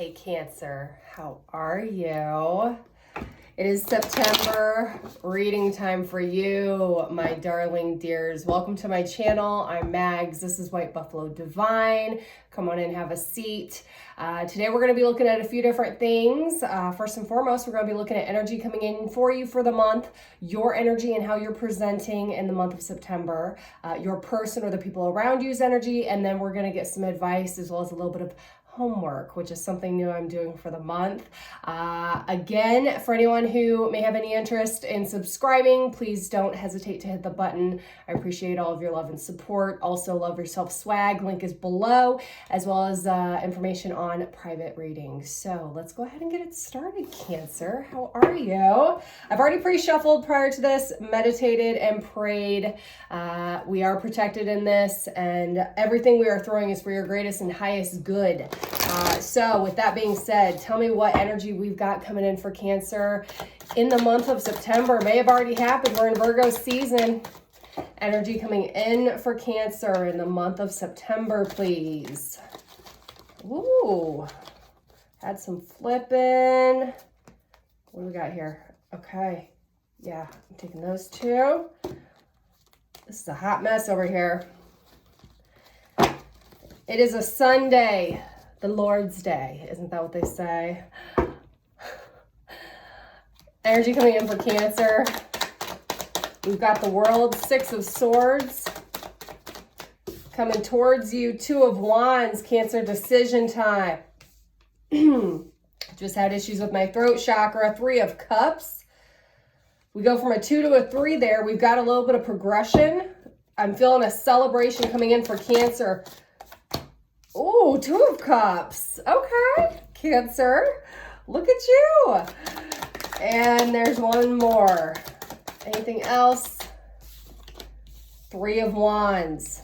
Hey Cancer, how are you? It is September, reading time for you, my darling dears. Welcome to my channel. I'm Mags. This is White Buffalo Divine. Come on in, have a seat. Today we're going to be looking at a few different things. First and foremost, we're going to be looking at energy coming in for you for the month, your energy and how you're presenting in the month of September, your person or the people around you's energy, and then we're going to get some advice as well as a little bit of homework, which is something new I'm doing for the month. Again, for anyone who may have any interest in subscribing, please don't hesitate to hit the button. I appreciate all of your love and support. Also, Love Yourself swag, link is below, as well as information on private readings. So let's go ahead and get it started, Cancer. How are you? I've already pre-shuffled prior to this, meditated and prayed. We are protected in this, and everything we are throwing is for your greatest and highest good. So with that being said, tell me what energy we've got coming in for Cancer in the month of September. May have already happened. We're in Virgo season. Energy coming in for Cancer in the month of September, please. Ooh, had some flipping. What do we got here? Okay. Yeah, I'm taking those two. This is a hot mess over here. It is a Sunday. The Lord's Day. Isn't that what they say? Energy coming in for Cancer. We've got the World, Six of Swords. Coming towards you, Two of Wands, Cancer, decision time. Just had issues with my throat chakra. Three of Cups. We go from a 2 to a 3 there. We've got a little bit of progression. I'm feeling a celebration coming in for Cancer. Ooh, Two of Cups. Okay, Cancer. Look at you. And there's one more. Anything else? Three of Wands.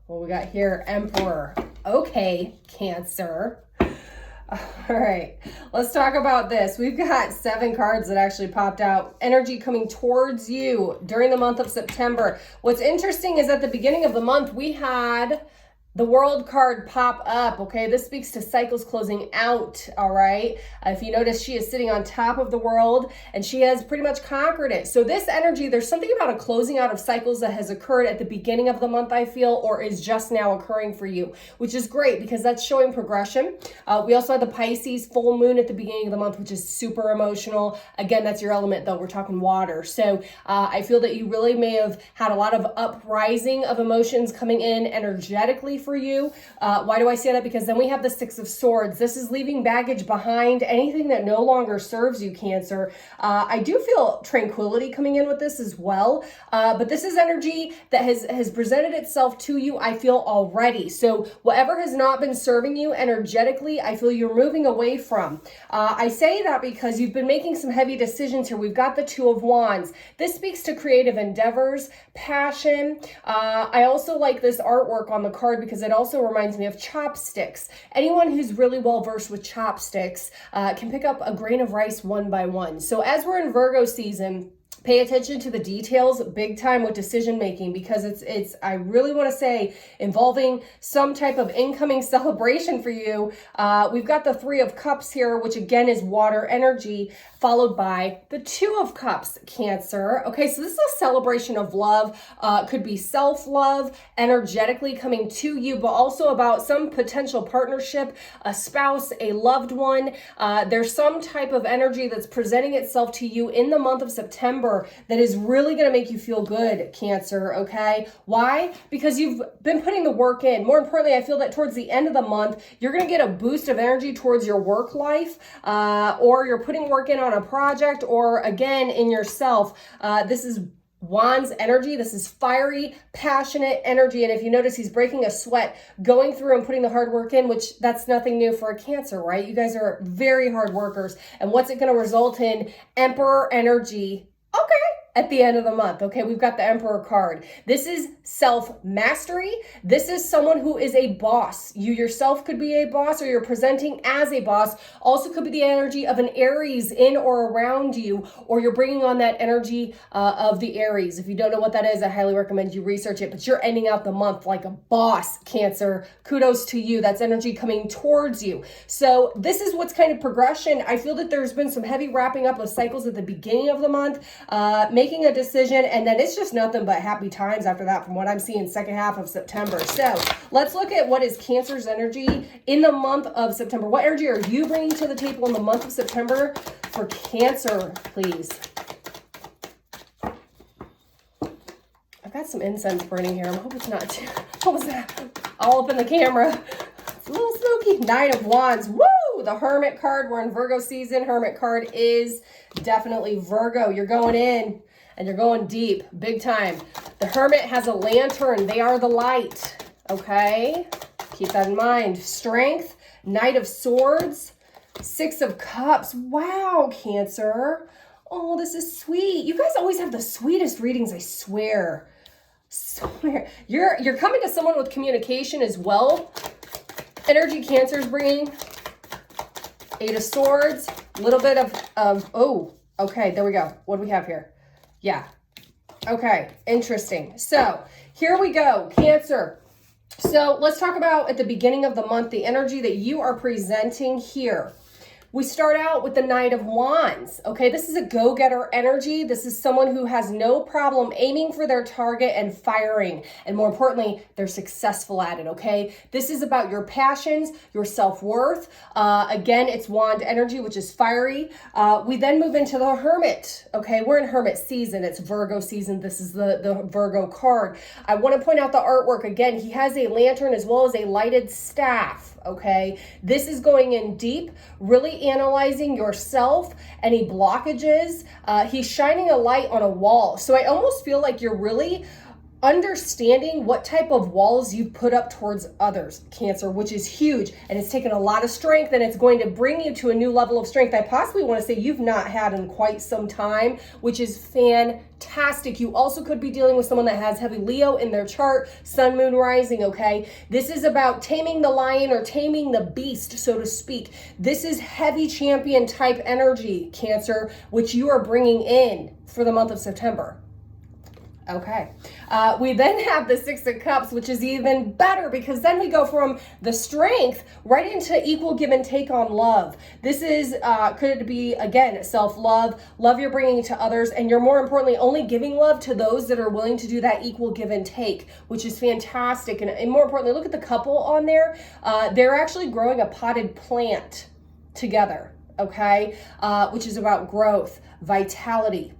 What we got here? Emperor. Okay, Cancer. All right, let's talk about this. We've got 7 cards that actually popped out. Energy coming towards you during the month of September. What's interesting is at the beginning of the month, we had the World card pop up, okay? This speaks to cycles closing out, all right? If you notice, she is sitting on top of the World, and she has pretty much conquered it. So this energy, there's something about a closing out of cycles that has occurred at the beginning of the month, I feel, or is just now occurring for you, which is great because that's showing progression. We also had the Pisces full moon at the beginning of the month, which is super emotional. Again, that's your element, though. We're talking water. So I feel that you really may have had a lot of uprising of emotions coming in energetically for you. Why do I say that? Because then we have the Six of Swords. This is leaving baggage behind, anything that no longer serves you, Cancer. I do feel tranquility coming in with this as well, but this is energy that has presented itself to you, I feel, already. So whatever has not been serving you energetically, I feel you're moving away from. I say that because you've been making some heavy decisions here. We've got the Two of Wands. This speaks to creative endeavors, passion. I also like this artwork on the card because it also reminds me of chopsticks. Anyone who's really well versed with chopsticks can pick up a grain of rice one by one. So as we're in Virgo season, pay attention to the details big time with decision making because it's I really want to say involving some type of incoming celebration for you. We've got the Three of Cups here, which again is water energy, followed by the Two of Cups, Cancer. Okay, so this is a celebration of love. Could be self-love, energetically coming to you, but also about some potential partnership, a spouse, a loved one. There's some type of energy that's presenting itself to you in the month of September that is really going to make you feel good, Cancer, okay? Why? Because you've been putting the work in. More importantly, I feel that towards the end of the month, you're going to get a boost of energy towards your work life, or you're putting work in on a project, or again, in yourself. This is Wands energy. This is fiery, passionate energy. And if you notice, he's breaking a sweat, going through and putting the hard work in, which that's nothing new for a Cancer, right? You guys are very hard workers. And what's it going to result in? Emperor energy. Okay, at the end of the month. Okay, we've got the Emperor card. This is self-mastery. This is someone who is a boss. You yourself could be a boss, or you're presenting as a boss. Also could be the energy of an Aries in or around you, or you're bringing on that energy of the Aries. If you don't know what that is, I highly recommend you research it, but you're ending out the month like a boss, Cancer. Kudos to you. That's energy coming towards you. So this is what's kind of progression. I feel that there's been some heavy wrapping up of cycles at the beginning of the month, making a decision, and then it's just nothing but happy times after that from what I'm seeing second half of September. So let's look at what is Cancer's energy in the month of September. What energy are you bringing to the table in the month of September for Cancer, please? I've got some incense burning here. I hope it's not too, what was that? All up in the camera. It's a little smoky. Nine of Wands. Woo! The Hermit card. We're in Virgo season. Hermit card is definitely Virgo. You're going in and you're going deep. Big time. The Hermit has a lantern. They are the light. Okay? Keep that in mind. Strength. Knight of Swords. Six of Cups. Wow, Cancer. Oh, this is sweet. You guys always have the sweetest readings, I swear. You're coming to someone with communication as well. Energy Cancer's bringing. Eight of Swords. A little bit of oh, okay, there we go. What do we have here? Yeah. Okay, interesting. So here we go, Cancer. So let's talk about at the beginning of the month, the energy that you are presenting here. We start out with the Knight of Wands. Okay, this is a go-getter energy. This is someone who has no problem aiming for their target and firing. And more importantly, they're successful at it, okay? This is about your passions, your self-worth. Again, it's Wand energy, which is fiery. We then move into the Hermit, okay? We're in Hermit season. It's Virgo season. This is the Virgo card. I want to point out the artwork. Again, he has a lantern as well as a lighted staff. Okay, this is going in deep, really analyzing yourself, any blockages. He's shining a light on a wall. So I almost feel like you're really understanding what type of walls you put up towards others, Cancer, which is huge. And it's taken a lot of strength, and it's going to bring you to a new level of strength I possibly want to say you've not had in quite some time, which is fantastic. You also could be dealing with someone that has heavy Leo in their chart, sun, moon, rising, okay? This is about taming the lion or taming the beast, so to speak. This is heavy champion type energy, Cancer, which you are bringing in for the month of September. Okay. We then have the Six of Cups, which is even better because then we go from the strength right into equal give and take on love. This is, could be, again, self-love, love you're bringing to others, and you're more importantly only giving love to those that are willing to do that equal give and take, which is fantastic. And more importantly, look at the couple on there. They're actually growing a potted plant together, okay, which is about growth, vitality,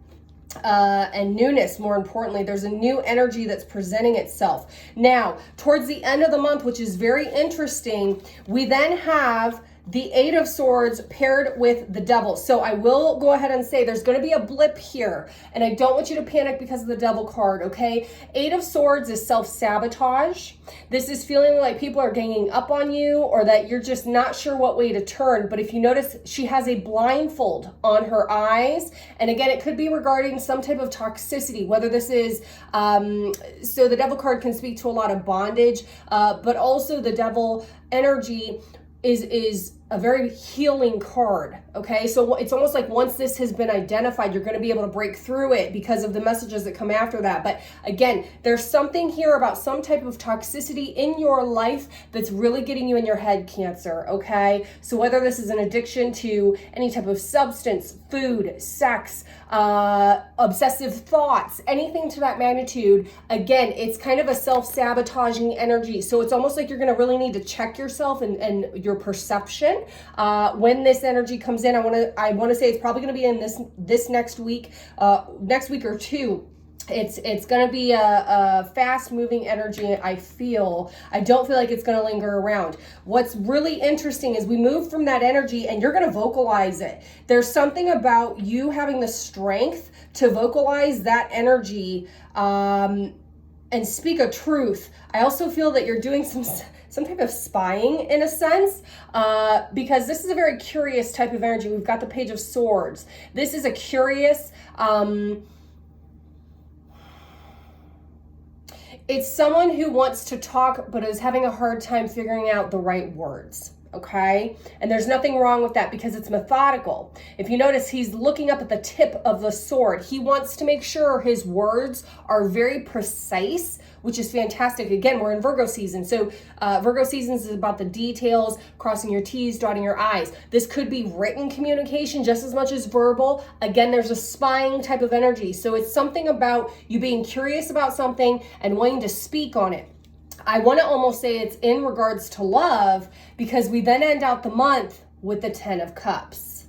and newness. More importantly, there's a new energy that's presenting itself. Now, towards the end of the month, which is very interesting, we then have the Eight of Swords paired with the Devil. So I will go ahead and say there's going to be a blip here, and I don't want you to panic because of the Devil card, okay? Eight of Swords is self-sabotage. This is feeling like people are ganging up on you or that you're just not sure what way to turn. But if you notice, she has a blindfold on her eyes. And again, it could be regarding some type of toxicity, whether this is, so the Devil card can speak to a lot of bondage, but also the Devil energy is a very healing card, okay? So it's almost like once this has been identified, you're going to be able to break through it because of the messages that come after that. But again, there's something here about some type of toxicity in your life that's really getting you in your head, Cancer, okay? So whether this is an addiction to any type of substance, food, sex, obsessive thoughts, anything to that magnitude, again, it's kind of a self-sabotaging energy. So it's almost like you're going to really need to check yourself and your perception. When this energy comes in, I want to say it's probably going to be in this next week or two. It's going to be a fast moving energy. I don't feel like it's going to linger around. What's really interesting is we move from that energy and you're going to vocalize it. There's something about you having the strength to vocalize that energy, and speak a truth. I also feel that you're doing some type of spying in a sense, because this is a very curious type of energy. We've got the Page of Swords. This is a curious, It's someone who wants to talk, but is having a hard time figuring out the right words. Okay. And there's nothing wrong with that because it's methodical. If you notice, he's looking up at the tip of the sword. He wants to make sure his words are very precise, which is fantastic. Again, we're in Virgo season. So Virgo season is about the details, crossing your T's, dotting your I's. This could be written communication just as much as verbal. Again, there's a spying type of energy. So it's something about you being curious about something and wanting to speak on it. I want to almost say it's in regards to love because we then end out the month with the 10 of Cups.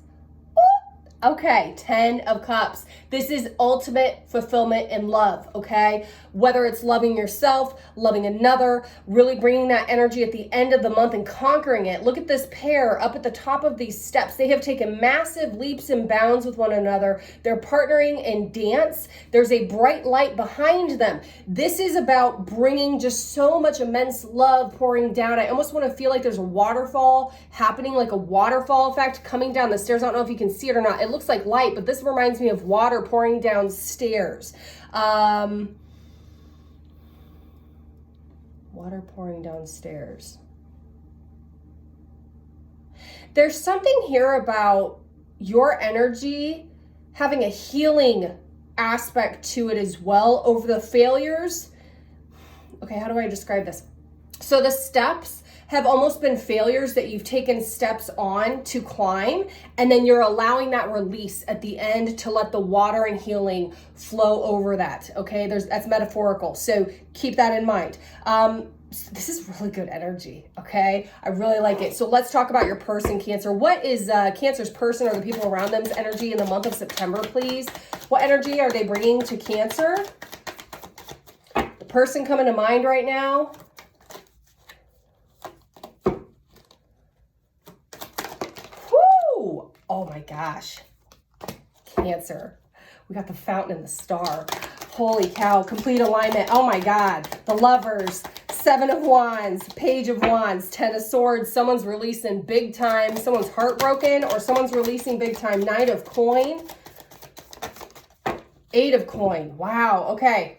Okay, 10 of Cups. This is ultimate fulfillment in love, okay? Whether it's loving yourself, loving another, really bringing that energy at the end of the month and conquering it. Look at this pair up at the top of these steps. They have taken massive leaps and bounds with one another. They're partnering in dance. There's a bright light behind them. This is about bringing just so much immense love pouring down. I almost want to feel like there's a waterfall happening, like a waterfall effect coming down the stairs. I don't know if you can see it or not. It looks like light, but this reminds me of water pouring down stairs. Water pouring downstairs. There's something here about your energy having a healing aspect to it as well over the failures. Okay, how do I describe this? So the steps have almost been failures that you've taken steps on to climb, and then you're allowing that release at the end to let the water and healing flow over that. Okay, that's metaphorical, so keep that in mind. This is really good energy, okay? I really like it. So let's talk about your person, Cancer. What is Cancer's person or the people around them's energy in the month of September, please? What energy are they bringing to Cancer? The person coming to mind right now? Oh my gosh, Cancer. We got the Fountain and the Star. Holy cow, complete alignment. Oh my God, the Lovers, 7 of Wands, Page of Wands, 10 of Swords. Someone's releasing big time. Someone's heartbroken or someone's releasing big time. Knight of Coin, 8 of Coin. Wow, okay.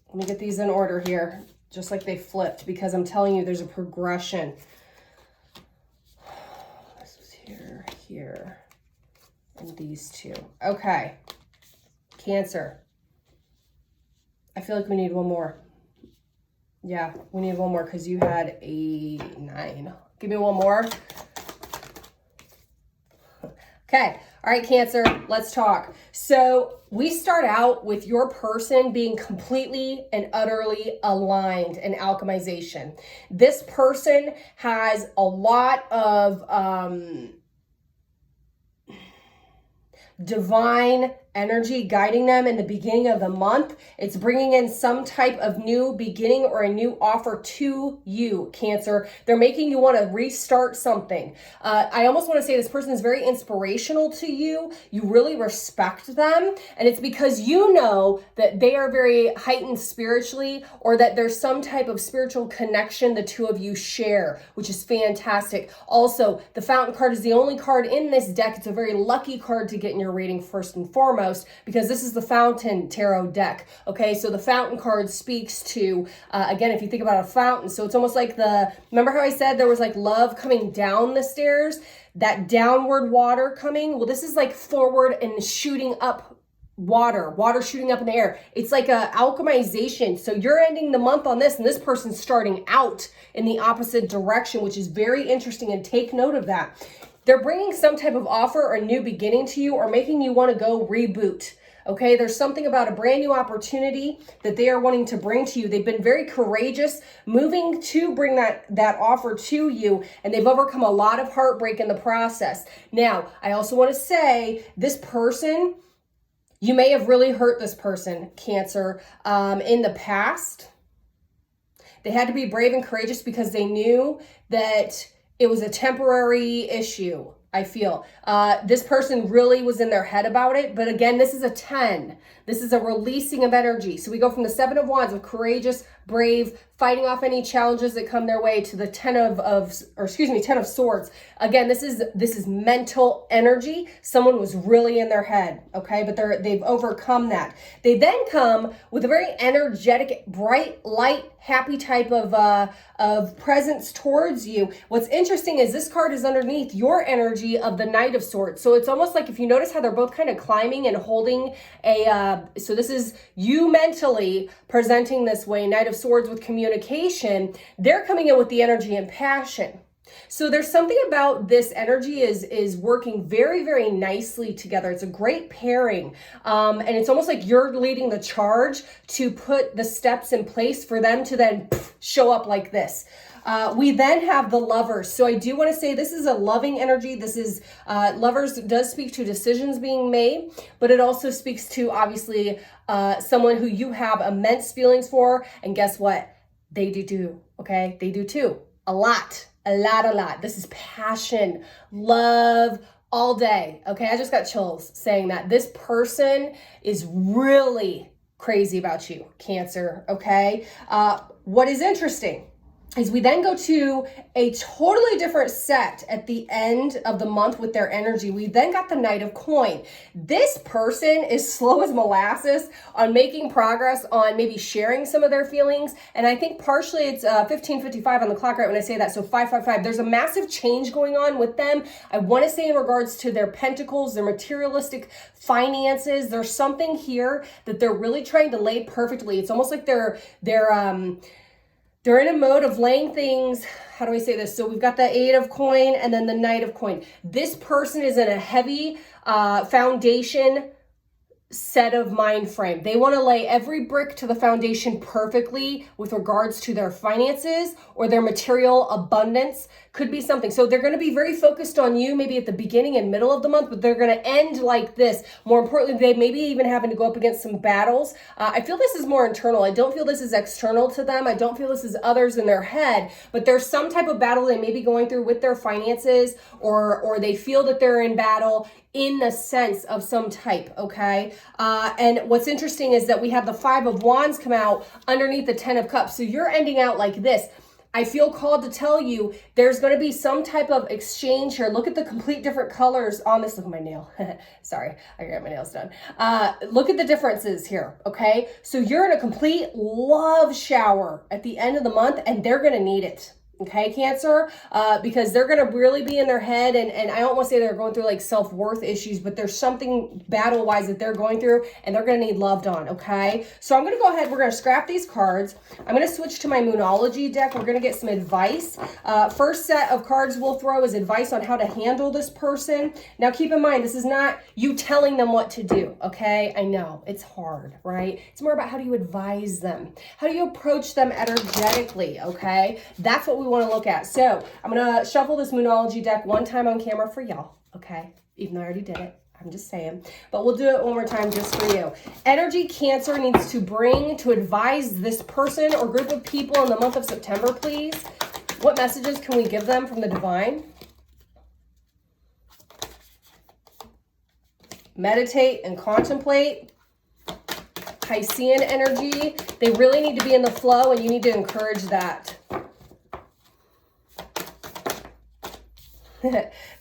Let me get these in order here, just like they flipped, because I'm telling you there's a progression. Here and these two. Okay, Cancer. I feel like we need one more. Yeah, we need one more because you had a 9. Give me one more. Okay. All right, Cancer, let's talk. So we start out with your person being completely and utterly aligned in alchemization. This person has a lot of divine energy guiding them in the beginning of the month. It's bringing in some type of new beginning or a new offer to you, Cancer. They're making you want to restart something. I almost want to say this person is very inspirational to you. You really respect them. And it's because you know that they are very heightened spiritually, or that there's some type of spiritual connection the two of you share, which is fantastic. Also, the Fountain card is the only card in this deck. It's a very lucky card to get in your reading first and foremost, because this is the Fountain Tarot deck. Okay, so the Fountain card speaks to, again, if you think about a fountain, so it's almost like remember how I said there was like love coming down the stairs, that downward water coming? Well, this is like forward and shooting up water shooting up in the air. It's like a alchemization. So you're ending the month on this, and this person's starting out in the opposite direction, which is very interesting, and take note of that. They're bringing some type of offer or new beginning to you, or making you want to go reboot. Okay, there's something about a brand new opportunity that they are wanting to bring to you. They've been very courageous moving to bring that offer to you, and they've overcome a lot of heartbreak in the process. Now, I also want to say this person, you may have really hurt this person, Cancer, in the past. They had to be brave and courageous because they knew that it was a temporary issue. I feel. This person really was in their head about it. But again, this is a 10. This is a releasing of energy. So we go from the 7 of Wands of courageous, brave, fighting off any challenges that come their way to the 10 of Swords. Again, this is mental energy. Someone was really in their head, okay? But they've overcome that. They then come with a very energetic, bright, light, happy type of presence towards you. What's interesting is this card is underneath your energy of the Knight of Swords. So it's almost like if you notice how they're both kind of climbing and holding so this is you mentally presenting this way, Knight of Swords with communication. They're coming in with the energy and passion. So there's something about this energy is working very, very nicely together. It's a great pairing. And it's almost like you're leading the charge to put the steps in place for them to then show up like this. We then have the Lovers. So I do want to say this is a loving energy. This is, Lovers does speak to decisions being made, but it also speaks to obviously someone who you have immense feelings for. And guess what? They do too, okay? They do too. A lot. This is passion, love, all day. Okay, I just got chills saying that. This person is really crazy about you, Cancer, okay? What is interesting is we then go to a totally different set at the end of the month with their energy. We then got the Knight of Coin. This person is slow as molasses on making progress on maybe sharing some of their feelings. And I think partially it's 15:55 on the clock right when I say that. So 555. There's a massive change going on with them. I want to say in regards to their pentacles, their materialistic finances. There's something here that they're really trying to lay perfectly. It's almost like they're in a mode of laying things, how do I say this? So we've got the 8 of Coin and then the Knight of Coin. This person is in a heavy foundation set of mind frame. They want to lay every brick to the foundation perfectly with regards to their finances or their material abundance. Could be something. So they're going to be very focused on you maybe at the beginning and middle of the month, but they're going to end like this. More importantly, they maybe even having to go up against some battles. I feel this is more internal. I don't feel this is external to them. I don't feel this is others in their head, but there's some type of battle they may be going through with their finances or they feel that they're in battle in the sense of some type, okay? And what's interesting is that we have the 5 of Wands come out underneath the 10 of Cups. So you're ending out like this. I feel called to tell you there's going to be some type of exchange here. Look at the complete different colors on this. Look at my nail. Sorry, I got my nails done. Look at the differences here, okay? So you're in a complete love shower at the end of the month, and they're going to need it. Okay, Cancer, because they're going to really be in their head. And I don't want to say they're going through like self-worth issues, but there's something battle-wise that they're going through and they're going to need loved on. Okay, so I'm going to go ahead. We're going to scrap these cards. I'm going to switch to my Moonology deck. We're going to get some advice. First set of cards we'll throw is advice on how to handle this person. Now, keep in mind, this is not you telling them what to do. Okay, I know it's hard, right? It's more about how do you advise them? How do you approach them energetically? Okay, that's what we want to look at. So I'm going to shuffle this Moonology deck one time on camera for y'all. Okay, even though I already did it. I'm just saying, but we'll do it one more time just for you. Energy Cancer needs to bring to advise this person or group of people in the month of September, please. What messages can we give them from the divine? Meditate and contemplate. Piscean energy. They really need to be in the flow and you need to encourage that.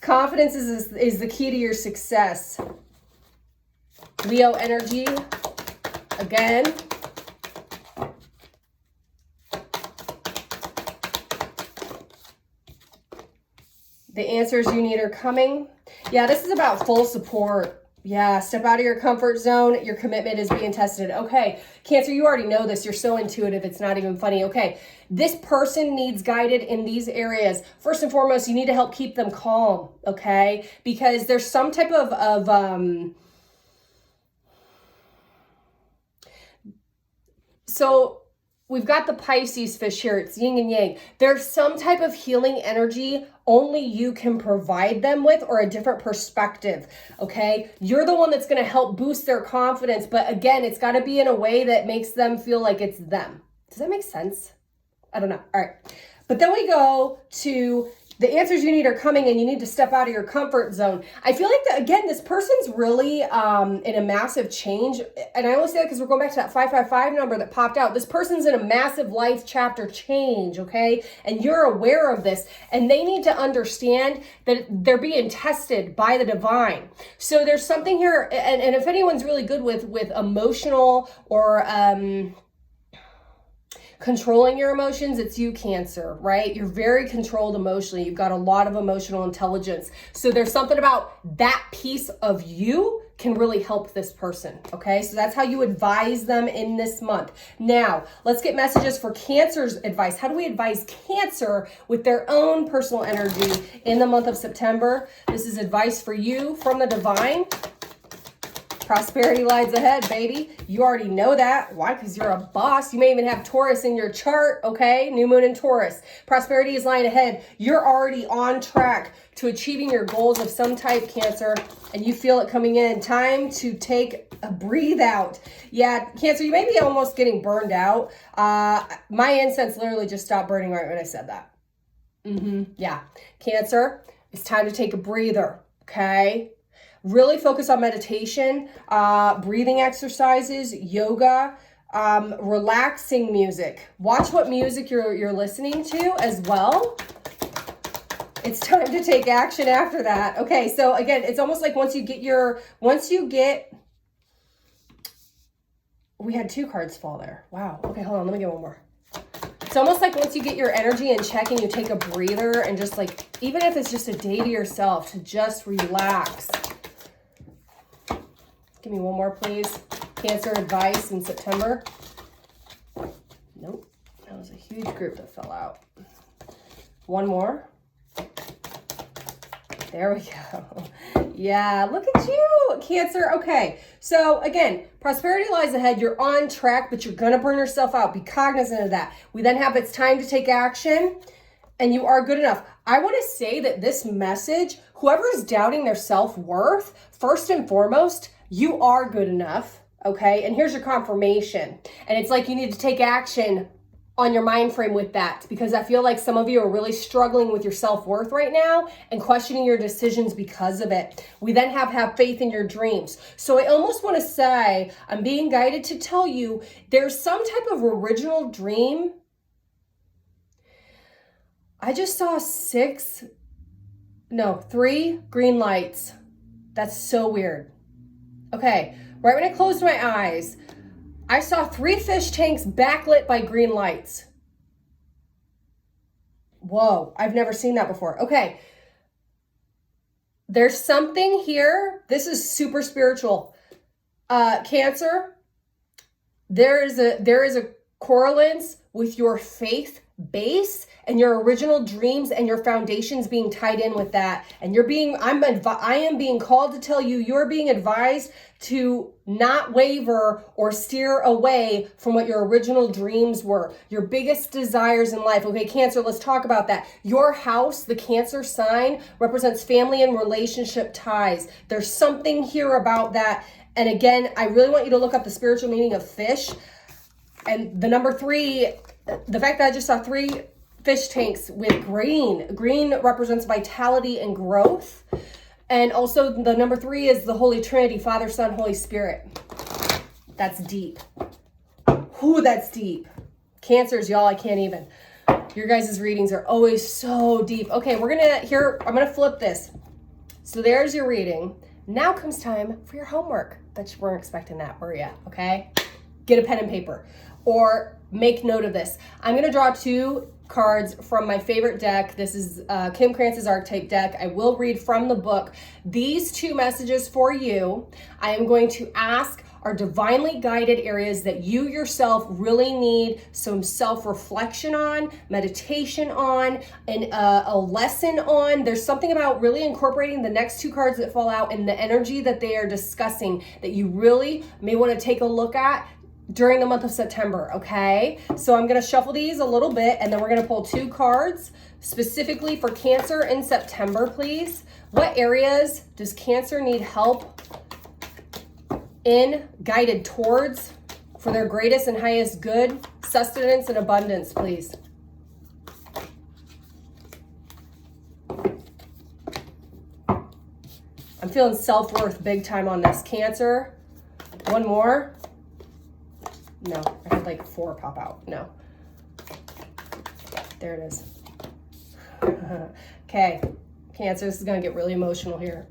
Confidence is the key to your success. Leo energy, again. The answers you need are coming. Yeah, this is about full support. Yeah, step out of your comfort zone. Your commitment is being tested. Okay, Cancer, you already know this. You're so intuitive. It's not even funny. Okay, this person needs guided in these areas. First and foremost, you need to help keep them calm, okay? Because there's some type of so we've got the Pisces fish here. It's yin and yang. There's some type of healing energy only you can provide them with or a different perspective, okay? You're the one that's going to help boost their confidence. But again, it's got to be in a way that makes them feel like it's them. Does that make sense? I don't know. All right. But then we go to The answers you need are coming, and you need to step out of your comfort zone. I feel like that, again, this person's really in a massive change. And I only say that because we're going back to that 555 number that popped out. This person's in a massive life chapter change, okay? And you're aware of this, and they need to understand that they're being tested by the divine. So there's something here, and if anyone's really good with emotional or controlling your emotions, it's you, Cancer, right? You're very controlled emotionally. You've got a lot of emotional intelligence. So there's something about that piece of you can really help this person, okay? So that's how you advise them in this month. Now, let's get messages for Cancer's advice. How do we advise Cancer with their own personal energy in the month of September? This is advice for you from the divine. Prosperity lies ahead, baby. You already know that. Why? Because you're a boss. You may even have Taurus in your chart, okay? New moon in Taurus. Prosperity is lying ahead. You're already on track to achieving your goals of some type, Cancer, and you feel it coming in. Time to take a breathe out. Yeah, Cancer, you may be almost getting burned out. My incense literally just stopped burning right when I said that. Yeah. Cancer, it's time to take a breather, okay? Really focus on meditation, breathing exercises, yoga, relaxing music. Watch what music you're listening to as well. It's time to take action after that. Okay, so again, it's almost like we had 2 cards fall there. Wow. Okay, hold on. Let me get one more. It's almost like once you get your energy in check and you take a breather and just like, even if it's just a day to yourself, to just relax. Give me one more, please. Cancer advice in September. Nope. That was a huge group that fell out. One more. There we go. Yeah, look at you, Cancer. Okay, so again, prosperity lies ahead. You're on track, but you're going to burn yourself out. Be cognizant of that. We then have it's time to take action, and you are good enough. I want to say that this message, whoever is doubting their self-worth, first and foremost, you are good enough, okay? And here's your confirmation. And it's like you need to take action on your mind frame with that, because I feel like some of you are really struggling with your self-worth right now and questioning your decisions because of it. We then have faith in your dreams. So I almost want to say, I'm being guided to tell you there's some type of original dream. I just saw 3 green lights. That's so weird. Okay, right when I closed my eyes, I saw 3 fish tanks backlit by green lights. Whoa, I've never seen that before. Okay, there's something here. This is super spiritual. Cancer, there is a correlance with your faith base and your original dreams and your foundations being tied in with that. And I am being called to tell you, you're being advised to not waver or steer away from what your original dreams were, your biggest desires in life. Okay, Cancer, let's talk about that. Your house, the Cancer sign, represents family and relationship ties. There's something here about that. And again, I really want you to look up the spiritual meaning of fish. And the number 3, the fact that I just saw 3 fish tanks with green. Green represents vitality and growth. And also the number 3 is the Holy Trinity, Father, Son, Holy Spirit. That's deep. Ooh, that's deep. Cancers, y'all, I can't even. Your guys' readings are always so deep. Okay, I'm gonna flip this. So there's your reading. Now comes time for your homework. Bet you weren't expecting that, were ya? Okay? Get a pen and paper or make note of this. I'm going to draw 2 cards from my favorite deck. This is Kim Krantz's Archetype deck. I will read from the book. These 2 messages for you, I am going to ask are divinely guided areas that you yourself really need some self-reflection on, meditation on, and a lesson on. There's something about really incorporating the next 2 cards that fall out and the energy that they are discussing that you really may want to take a look at during the month of September, okay? So I'm going to shuffle these a little bit, and then we're going to pull 2 cards specifically for Cancer in September, please. What areas does Cancer need help in, guided towards, for their greatest and highest good, sustenance and abundance, please? I'm feeling self-worth big time on this, Cancer. One more. No, I had like 4 pop out. No. There it is. Okay, Cancer, this is going to get really emotional here.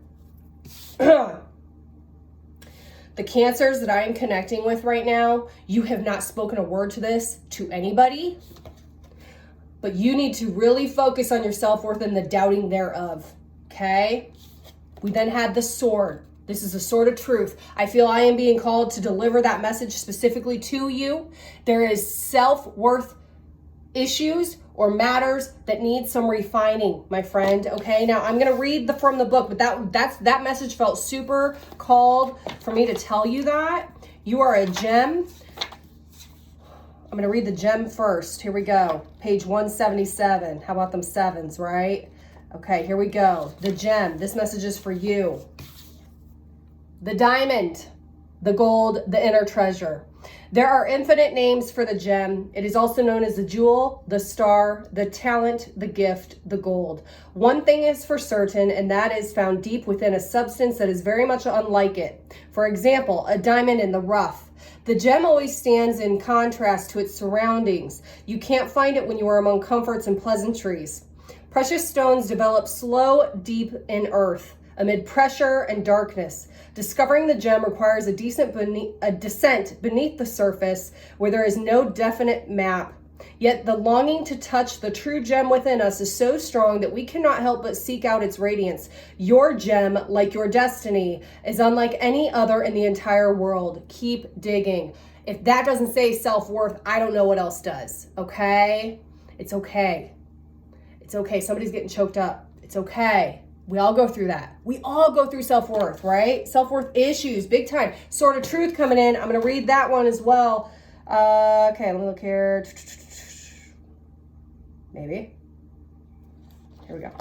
The Cancers that I am connecting with right now, you have not spoken a word to this to anybody, but you need to really focus on your self-worth and the doubting thereof, okay? We then had the sword. This is a sword of truth. I feel I am being called to deliver that message specifically to you. There is self-worth issues or matters that need some refining, my friend. Okay, now I'm gonna read from the book, but that message felt super called for me to tell you that. You are a gem. I'm gonna read the gem first. Here we go. Page 177. How about them 7s, right? Okay, here we go. The gem. This message is for you. The diamond, the gold, the inner treasure. There are infinite names for the gem. It is also known as the jewel, the star, the talent, the gift, the gold. One thing is for certain, and that is found deep within a substance that is very much unlike it. For example, a diamond in the rough. The gem always stands in contrast to its surroundings. You can't find it when you are among comforts and pleasantries. Precious stones develop slow, deep in earth, amid pressure and darkness. Discovering the gem requires a descent beneath the surface where there is no definite map. Yet the longing to touch the true gem within us is so strong that we cannot help but seek out its radiance. Your gem, like your destiny, is unlike any other in the entire world. Keep digging. If that doesn't say self-worth, I don't know what else does, okay? It's okay. It's okay. Somebody's getting choked up. It's okay. We all go through that. We all go through self-worth, right? Self-worth issues, big time. Sword of truth coming in. I'm going to read that one as well. Okay, let me look here. Maybe. Here we go.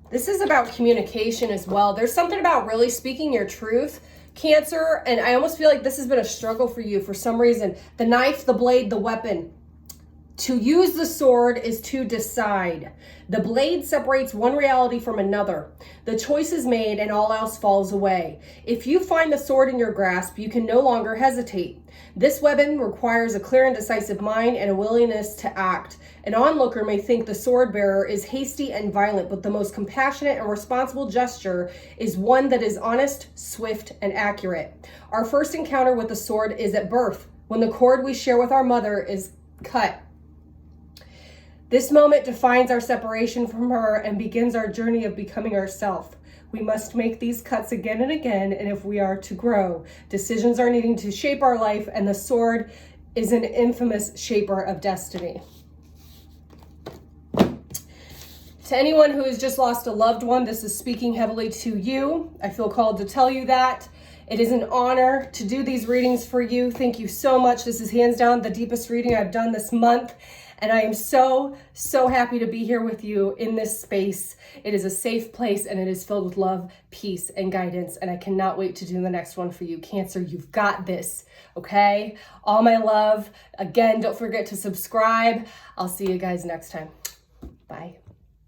This is about communication as well. There's something about really speaking your truth, Cancer, and I almost feel like this has been a struggle for you for some reason. The knife, the blade, the weapon. To use the sword is to decide. The blade separates one reality from another. The choice is made and all else falls away. If you find the sword in your grasp, you can no longer hesitate. This weapon requires a clear and decisive mind and a willingness to act. An onlooker may think the sword bearer is hasty and violent, but the most compassionate and responsible gesture is one that is honest, swift, and accurate. Our first encounter with the sword is at birth, when the cord we share with our mother is cut. This moment defines our separation from her and begins our journey of becoming ourselves. We must make these cuts again and again, and if we are to grow, decisions are needing to shape our life, and the sword is an infamous shaper of destiny. To anyone who has just lost a loved one, this is speaking heavily to you. I feel called to tell you that. It is an honor to do these readings for you. Thank you so much. This is hands down the deepest reading I've done this month. And I am so, so happy to be here with you in this space. It is a safe place and it is filled with love, peace, and guidance. And I cannot wait to do the next one for you. Cancer, you've got this, okay? All my love. Again, don't forget to subscribe. I'll see you guys next time.